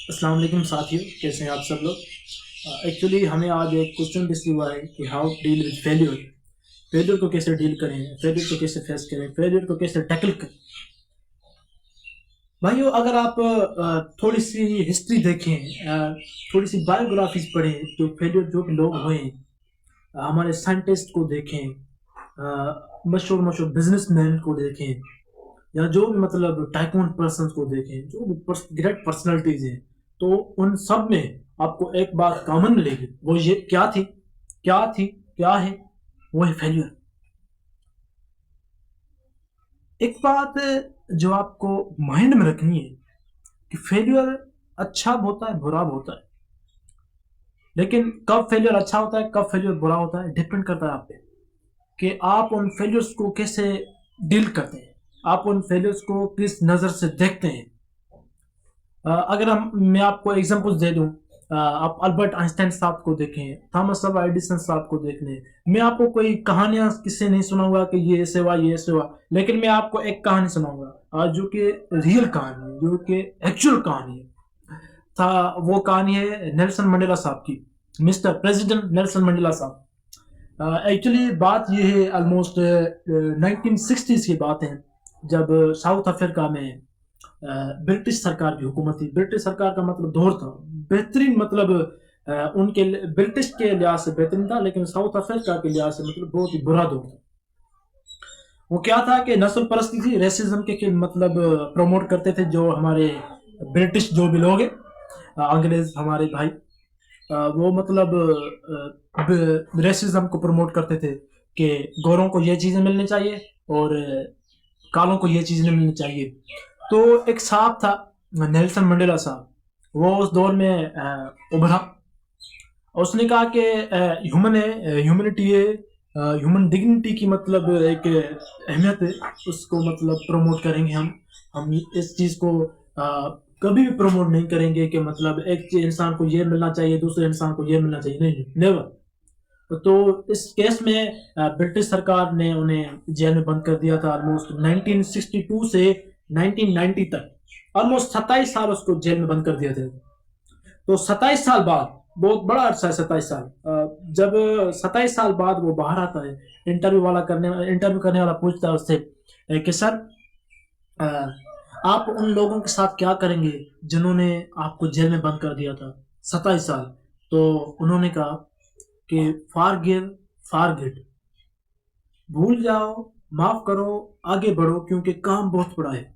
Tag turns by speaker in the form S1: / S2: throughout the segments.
S1: अस्सलाम वालेकुम साथियों, कैसे हैं आप सब लोग। एक्चुअली हमें आज एक क्वेश्चन रिसीव हुआ है कि how deal with failure. Failure को कैसे डील करें, फेल्यूर को कैसे फेस करें, फेल्यूर को कैसे टैकल करें। भाइयों, अगर आप थोड़ी सी हिस्ट्री देखें, थोड़ी सी बायोग्राफीज पढ़ें, जो फेल्यूर जो भी लोग हुए हैं, हमारे साइंटिस्ट को देखें, मशहूर मशहूर बिजनेसमैन को देखें, या जो भी मतलब टाइकून पर्सन को देखें, जो भी ग्रेट पर्सनालिटीज हैं, तो उन सब में आपको एक बात कॉमन मिलेगी। वो ये क्या है, वो है फेल्यूर। एक बात जो आपको माइंड में रखनी है कि फेल्यूर अच्छा भी होता है, बुरा भी होता है। लेकिन कब फेल्यूर अच्छा होता है, कब फेल्यूर बुरा होता है, डिपेंड करता है आप पे कि आप उन फेल्यूर्स को कैसे डील करते हैं, आप उन फेल्यूर्स को किस नज़र से देखते हैं। अगर मैं आपको एग्जांपल्स दे दूं, आप अल्बर्ट आइंस्टाइन साहब को देखें, थॉमस अल्वा एडिसन साहब को देख लें। मैं आपको कोई कहानियां किससे नहीं सुनाऊंगा कि ये ऐसे हुआ ये ऐसे हुआ, लेकिन मैं आपको एक कहानी सुनाऊंगा जो कि रियल कहानी है, जो कि एक्चुअल कहानी है। वो कहानी है नेल्सन मंडेला साहब की, मिस्टर प्रेसिडेंट नेल्सन मंडेला साहब। एक्चुअली बात ये है ऑलमोस्ट 1960s की बात है, जब साउथ अफ्रीका में ब्रिटिश सरकार की हुकूमत थी। ब्रिटिश सरकार का मतलब दौर था बेहतरीन, मतलब उनके ब्रिटिश के लिहाज से बेहतरीन था, लेकिन साउथ अफ्रीका के लिहाज से मतलब बहुत ही बुरा दौर था। वो क्या था कि नस्ल परस्ती थी, रेसिज्म के मतलब प्रमोट करते थे जो हमारे ब्रिटिश जो भी लोग हैं, अंग्रेज हमारे भाई, वो मतलब रेसिज्म को प्रमोट करते थे कि गोरों को ये चीज़ें मिलनी चाहिए और कालों को ये चीज़ नहीं मिलनी चाहिए। तो एक साहब था नेल्सन मंडेला साहब, वो उस दौर में उभरा। उसने कहा कि ह्यूमन है, ह्यूमनिटी है, ह्यूमन डिग्निटी की मतलब एक अहमियत है, उसको मतलब प्रमोट करेंगे हम इस चीज़ को कभी भी प्रमोट नहीं करेंगे कि मतलब एक इंसान को ये मिलना चाहिए, दूसरे इंसान को ये मिलना चाहिए, नहीं, नेवर। तो इस केस में ब्रिटिश सरकार ने उन्हें जेल में बंद कर दिया था ऑलमोस्ट 1962 से 1990 तक। ऑलमोस्ट 27 साल उसको जेल में बंद कर दिया था। तो 27 साल बाद, बहुत बड़ा अरसा है 27 साल, जब 27 साल बाद वो बाहर आता है, इंटरव्यू करने वाला पूछता है उससे कि सर, आप उन लोगों के साथ क्या करेंगे जिन्होंने आपको जेल में बंद कर दिया था 27 साल। तो उन्होंने कहा कि फॉरगिव फॉरगेट, भूल जाओ, माफ करो, आगे बढ़ो, क्योंकि काम बहुत बड़ा है।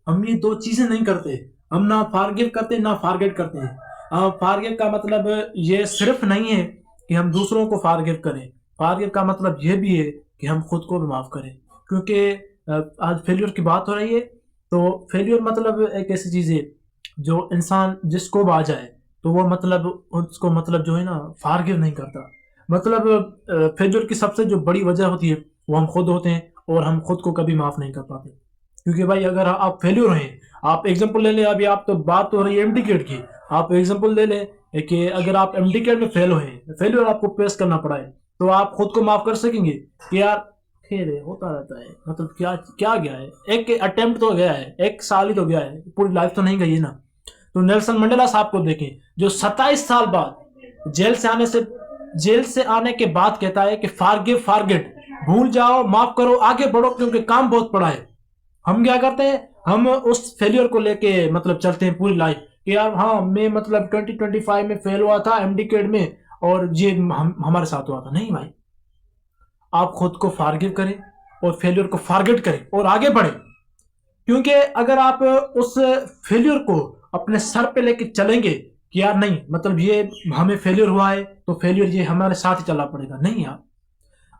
S1: हम ये दो चीजें नहीं करते, हम ना फॉरगिव करते ना फॉरगेट करते हैं। फॉरगिव का मतलब ये सिर्फ नहीं है कि हम दूसरों को फॉरगिव करें, फॉरगिव का मतलब ये भी है कि हम खुद को भी माफ करें। क्योंकि आज फेल्यूर की बात हो रही है, तो फेल्यूर मतलब एक ऐसी चीज है जो इंसान जिसको भी आ जाए तो वो मतलब उसको मतलब जो है ना फॉरगिव नहीं करता। मतलब फेल्यूर की सबसे जो बड़ी वजह होती है वो हम खुद होते हैं, और हम खुद को कभी माफ नहीं कर पाते। क्योंकि भाई अगर आप फेल्यूर हैं, आप एग्जांपल ले लें, अभी आप तो बात हो रही है एमडीकेट की, आप एग्जांपल ले लें कि अगर आप एमडीकेट में फेल हुए, फेल्यूर आपको फेस करना पड़ा है, तो आप खुद को माफ कर सकेंगे कि यार खेल है, होता रहता है, मतलब क्या क्या गया है, एक अटेम्प्ट तो गया है, एक साल ही तो गया है, पूरी लाइफ तो नहीं गई है ना। तो नेल्सन मंडेला साहब को देखें, जो 27 साल बाद जेल से आने के बाद कहता है कि फॉरगिव फॉरगेट, भूल जाओ, माफ करो, आगे बढ़ो, क्योंकि काम बहुत पड़ा है। हम क्या करते हैं, हम उस फेलियर को लेके मतलब चलते हैं पूरी लाइफ कि यार हाँ, मैं मतलब 2025 में फेल हुआ था एमडीकेड में, और ये हमारे साथ हुआ था। नहीं भाई, आप खुद को फॉरगिव करें और फेलियर को फॉरगेट करें और आगे बढ़े। क्योंकि अगर आप उस फेलियर को अपने सर पे लेके चलेंगे कि यार नहीं, मतलब ये हमें फेलियर हुआ है तो फेलियर ये हमारे साथ ही चलना पड़ेगा, नहीं। आप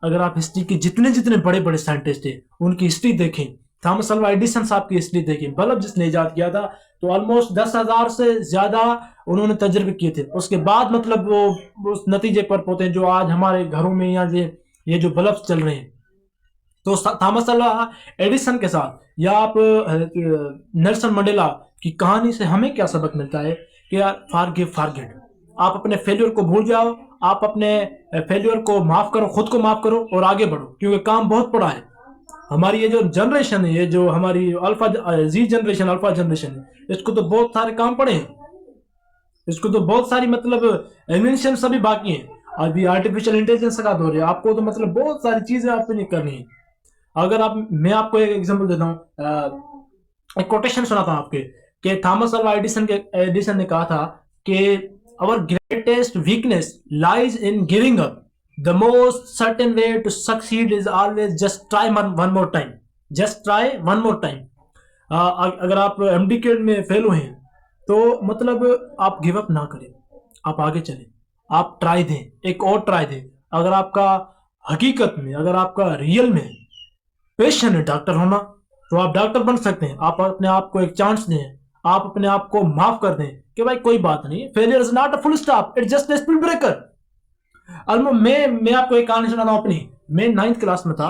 S1: अगर आप हिस्ट्री के जितने जितने बड़े बड़े साइंटिस्ट हैं उनकी हिस्ट्री देखें, थॉमस अल्वा एडिसन साहब की हिस्ट्री देखें, बल्ब जिसने इजाद किया था, तो ऑलमोस्ट 10,000 से ज्यादा उन्होंने तजर्बे किए थे। उसके बाद मतलब वो उस नतीजे पर पहुंचे जो आज हमारे घरों में या ये जो बल्ब चल रहे हैं। तो थॉमस अल्वा एडिसन के साथ या आप नेल्सन मंडेला की कहानी से हमें क्या सबक मिलता है कि यार फॉरगिव फॉरगेट, आप अपने फेलियर को भूल जाओ, आप अपने फेलियर को माफ करो, खुद को माफ करो और आगे बढ़ो, क्योंकि काम बहुत पड़ा है। हमारी ये जो जनरेशन है, ये जो हमारी अल्फा जी जनरेशन, अल्फा जनरेशन है, इसको तो बहुत सारे काम पड़े हैं। इसको तो बहुत सारी मतलब इन्वेंशन सभी बाकी हैं। अभी आर्टिफिशियल इंटेलिजेंस का दौर है, आपको तो मतलब बहुत सारी चीजें आपने करनी है। अगर आप, मैं आपको एक एग्जांपल देता हूँ, एक कोटेशन सुनाता हूँ आपके, कि थॉमस अल्वा एडिसन ने कहा था कि our greatest weakness lies in giving up, the most certain way to succeed is always just try one more time, just try one more time. अगर आप एमडी में फेल हुए हैं तो मतलब आप गिव अप ना करें, आप आगे चलें, आप ट्राई दें, एक और ट्राई दें। अगर आपका हकीकत में, अगर आपका रियल में पैशन है डॉक्टर होना, तो आप डॉक्टर बन सकते हैं। आप अपने आप को एक चांस दें, आप अपने आप को माफ कर दें कि भाई कोई बात नहीं, failure is not a full stop, it's just a speed breaker. मैं आपको एक कहानी सुनाता हूँ अपनी। मैं 9th क्लास में था,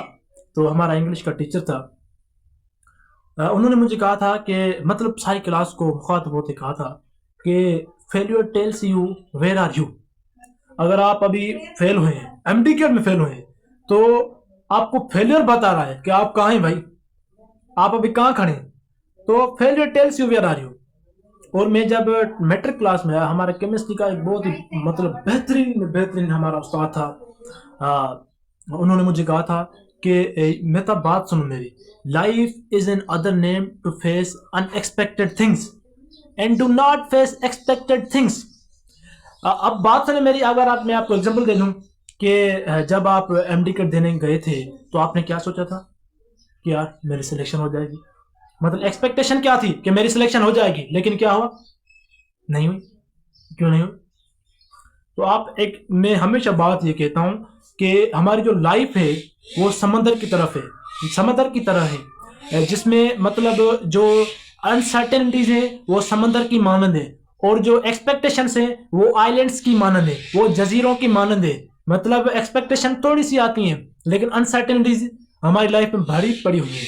S1: तो हमारा इंग्लिश का टीचर था, उन्होंने मुझे कहा था कि मतलब सारी क्लास को मुखातब होते कहा था कि failure tells you where are you. अगर आप अभी फेल हुए हैं, एमडी में फेल हुए हैं, तो आपको फेलियर बता रहा है कि आप कहाँ हैं भाई, आप अभी कहाँ खड़े हैं। तो failure tells you where are you. और मैं जब मैट्रिक क्लास में आया, हमारे केमिस्ट्री का एक बहुत ही मतलब बेहतरीन बेहतरीन हमारा उस्ताद था, उन्होंने मुझे कहा था कि मैं तब बात सुनो मेरी, life is another name to face unexpected things and do not face expected things. अब बात सुने मेरी, अगर आप, मैं आपको एग्जांपल दे दूं कि जब आप एमडी कट देने गए थे तो आपने क्या सोचा था कि यार मेरी सिलेक्शन हो जाएगी, मतलब एक्सपेक्टेशन क्या थी कि मेरी सिलेक्शन हो जाएगी, लेकिन क्या हुआ, नहीं हुई। क्यों नहीं हुई? तो आप एक, मैं हमेशा बात ये कहता हूं कि हमारी जो लाइफ है वो समंदर की तरफ है, समंदर की तरह है, जिसमें मतलब जो अनसर्टेनिटीज है वो समंदर की मानंद है, और जो एक्सपेक्टेशंस है वो आइलैंड्स की मानंद है, वो जजीरों की मानंद है। मतलब एक्सपेक्टेशन थोड़ी सी आती है, लेकिन अनसर्टेनिटीज हमारी लाइफ में भारी पड़ी हुई है।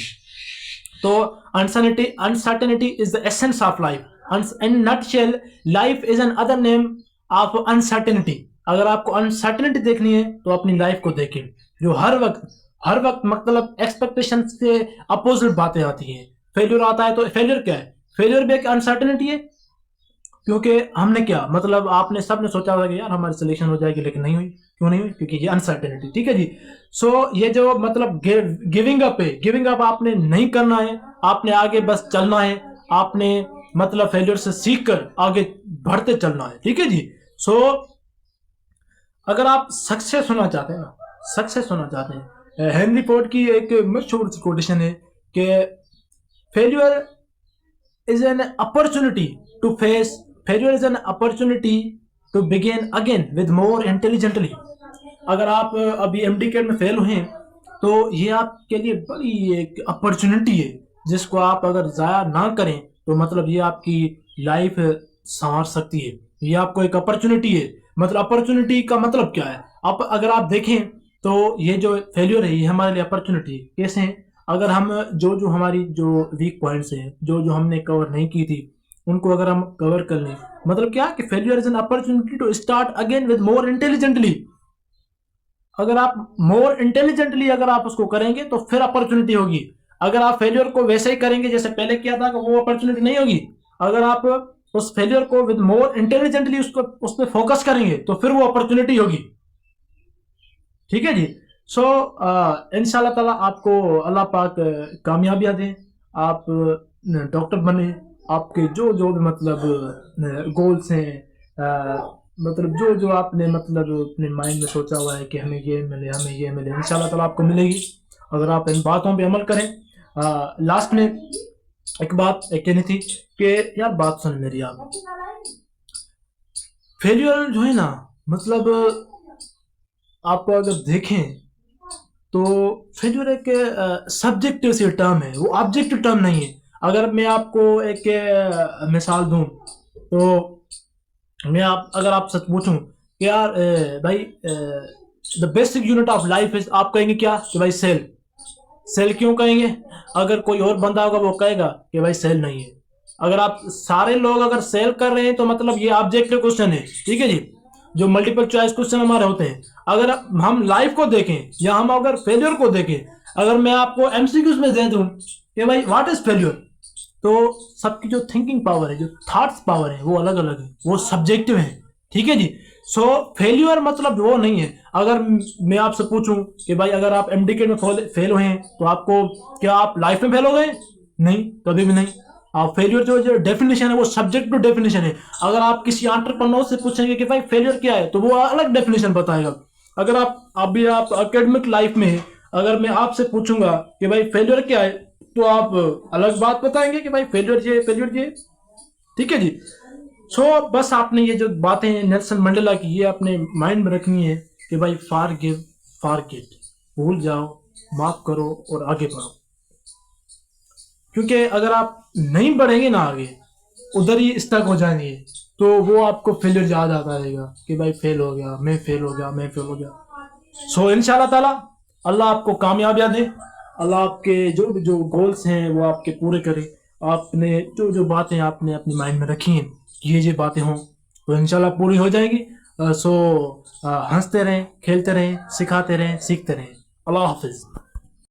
S1: तो uncertainty is the essence of life. In nutshell, life is another name of uncertainty. अगर आपको अनसर्टेनिटी देखनी है तो अपनी लाइफ को देखें, जो हर वक्त मतलब एक्सपेक्टेशन से अपोजिट बातें आती हैं। फेल्यूर आता है तो फेल्यूर क्या है, फेल्यूर भी एक अनसर्टेनिटी है, क्योंकि हमने क्या मतलब आपने सबने सोचा था कि यार हमारी सिलेक्शन हो जाएगी, लेकिन नहीं हुई। क्यों नहीं हुई? क्योंकि ये अनसर्टेनिटी। ठीक है जी। सो ये जो मतलब गिविंग अप है, गिविंग अप आपने नहीं करना है, आपने आगे बस चलना है, आपने मतलब फेलियर से सीख कर आगे बढ़ते चलना है। ठीक है जी। सो अगर आप सक्सेस होना चाहते हैं ना, सक्सेस होना चाहते हैं, हेनरी फोर्ड की एक मशहूर सी कोटेशन है कि failure is an opportunity to face, failure is an opportunity to begin again with more intelligently। अगर आप अभी एमडी में फेल हुए हैं तो ये आपके लिए बड़ी एक अपॉर्चुनिटी है, जिसको आप अगर जाया ना करें तो मतलब ये आपकी लाइफ संवार सकती है। ये आपको एक अपॉर्चुनिटी है। मतलब अपॉर्चुनिटी का मतलब क्या है, आप अगर आप देखें तो ये जो फेल्यूर है ये हमारे लिए अपॉर्चुनिटी कैसे है। अगर हम जो हमारी जो वीक पॉइंट्स हैं, जो हमने कवर नहीं की थी, उनको अगर हम कवर कर लें, मतलब क्या कि failure is an opportunity to start again with more intelligently. अगर आप मोर इंटेलिजेंटली अगर आप उसको करेंगे तो फिर अपॉर्चुनिटी होगी। अगर आप फेल्यूर को वैसे ही करेंगे जैसे पहले किया था, वो अपॉर्चुनिटी नहीं होगी। अगर आप उस फेल्यूर को विद मोर इंटेलिजेंटली उसको उस पर फोकस करेंगे तो फिर वो अपॉर्चुनिटी होगी। ठीक है जी। सो इंशाल्लाह ताला आपको अल्लाह पाक कामयाबियां दें, आप डॉक्टर बने, आपके जो भी मतलब गोल्स हैं, मतलब जो आपने मतलब अपने माइंड में सोचा हुआ है कि हमें ये मिले, हमें ये मिले, इंशाल्लाह ताला आपको मिलेगी अगर आप इन बातों पे अमल करें। लास्ट में एक बात कहनी थी कि यार बात सुन मेरी, आप फेलियर जो है ना, मतलब आप अगर देखें तो फेल्यूर एक सब्जेक्टिव सी टर्म है, वो ऑब्जेक्टिव टर्म नहीं है। अगर मैं आपको एक मिसाल दूं तो मैं अगर आप सच पूछूं कि यार भाई the basic unit of life is, आप कहेंगे क्या कि भाई सेल। सेल क्यों कहेंगे? अगर कोई और बंदा होगा वो कहेगा कि भाई सेल नहीं है। अगर आप सारे लोग अगर सेल कर रहे हैं तो मतलब ये ऑब्जेक्टिव क्वेश्चन है। ठीक है जी। जो मल्टीपल चॉइस क्वेश्चन हमारे होते हैं, अगर हम लाइफ को देखें या हम अगर फेलियर को देखें, अगर मैं आपको एमसीक्यूज में दे दूं कि भाई व्हाट इज फेलियर, तो सबकी जो थिंकिंग पावर है, जो थॉट्स पावर है, वो अलग अलग है, वो सब्जेक्टिव है। ठीक है जी। सो फेल्यूर मतलब वो नहीं है। अगर मैं आपसे पूछूं कि भाई अगर आप एमडीके में फेल हुए हैं तो आपको, क्या आप लाइफ में फेल हो गए? नहीं, कभी भी नहीं। आप फेल्यूर जो डेफिनेशन है वो सब्जेक्टिव डेफिनेशन है। अगर आप किसी एंटरप्रेन्योर से पूछेंगे कि भाई फेल्यूर क्या है, तो वो अलग डेफिनेशन बताएगा। अगर आप एकेडमिक लाइफ में, अगर मैं आपसे पूछूंगा कि भाई फेल्यूर क्या है, तो आप अलग बात बताएंगे कि भाई फेल्यूर ये, फेल्यूर ये। ठीक है जी। बस आपने ये जो बातें नेल्सन मंडेला की, ये अपने माइंड में रखनी है कि भाई फार गिव, फॉरगेट, भूल जाओ, माफ करो और आगे बढ़ो। क्योंकि अगर आप नहीं बढ़ेंगे ना आगे, उधर ही स्टक हो जाएंगे, तो वो आपको फेलियर याद आता रहेगा कि भाई फेल हो गया, मैं फेल हो गया, मैं फेल हो गया। इंशाल्लाह ताला अल्लाह आपको कामयाबियां दे। अल्लाह आपके जो जो गोल्स हैं वो आपके पूरे करे। आपने जो जो बातें आपने अपनी माइंड में रखी हैं, ये बातें हों तो इंशाल्लाह पूरी हो जाएगी। हंसते रहें, खेलते रहें, सिखाते रहें, सीखते रहें। अल्लाह हाफिज़।